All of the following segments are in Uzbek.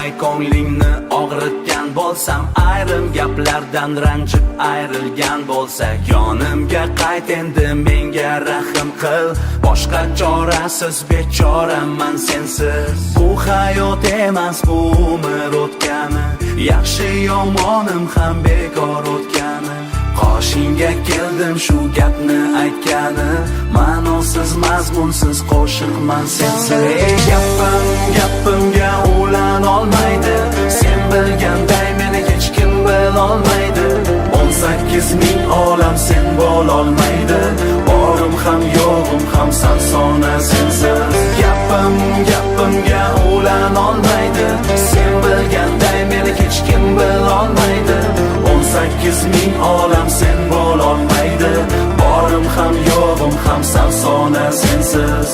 olmay ko'nglingni og'ritgan bo'lsam, ayrim gaplardan ranjib ayrilgan bo'lsak, yonimga qayt endi, menga rahm qil. Boshqa chorasiz bechoraman sensiz. Bu hayot emas, bu umr o'tgani, yaxshi yomonim ham bekor o'tgani. Qoshingga keldim shu gapni aytgani, ma'nosiz mazmunsiz qo'shiqman sensiz. Gapimga ulan olmaydi, sen bilganday meni hech kim bilolmaydi. 18 ming olam sen bo'lolmaydi, borim ham yo'g'im ham sarsona sensiz. Gapimga ulan olmaydi, sen bilganday meni hech kim bilolmaydi. 18 ming olam sen bo'lolmaydi, borim ham yo'g'im ham sarsona sensiz.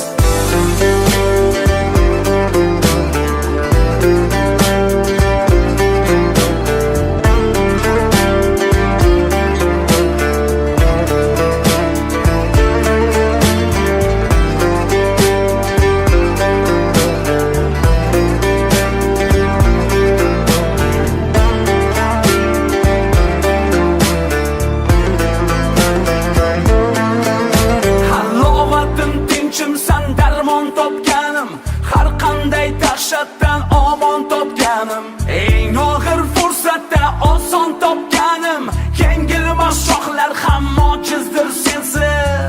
Har qanday dahshatdan omon topganim, eng og'ir fursatda oson topganim. Yengilmas shohlar ham mojizdir sensiz.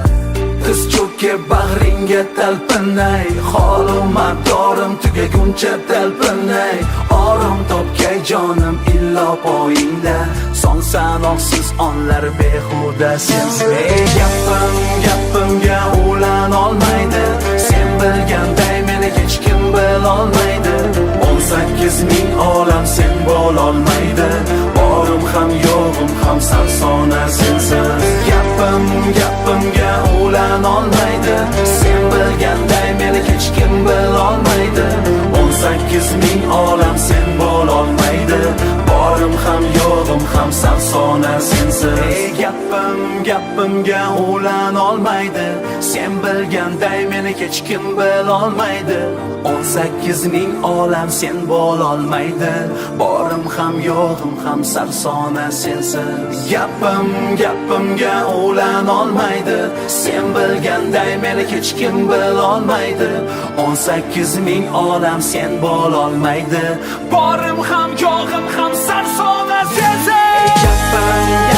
Tiz cho'kib bag'ringga talpinay, holim madorim tugaguncha talpinay. Orom topgay jonim illo poyingda, son sanoqsiz onlar behuda sensiz. Gapimga ulan olmaydi, sen bilganday meni hech kim bilolmaydi. 18 ming olam sen bo'lolmaydi, borim ham yo'g'im ham sarsona sensiz. Gapimga ulan olmaydi, sen bilganday meni hech kim bilolmaydi. 18 ming olam sen bo'lolmaydi, borim ham yo'g'im ham sarsona sensiz. Gapimga ulan olmaydi, sen bilganday meni hech kim bilolmaydi. 18 ming olam sen bo'lolmaydi, borim ham yo'g'im ham sarsona sensiz. Gapimga ulan olmaydi, sen bilganday meni hech kim bilolmaydi. 18 ming olam sen bo'lolmaydi, borim ham yo'g'im ham sarsona sensiz.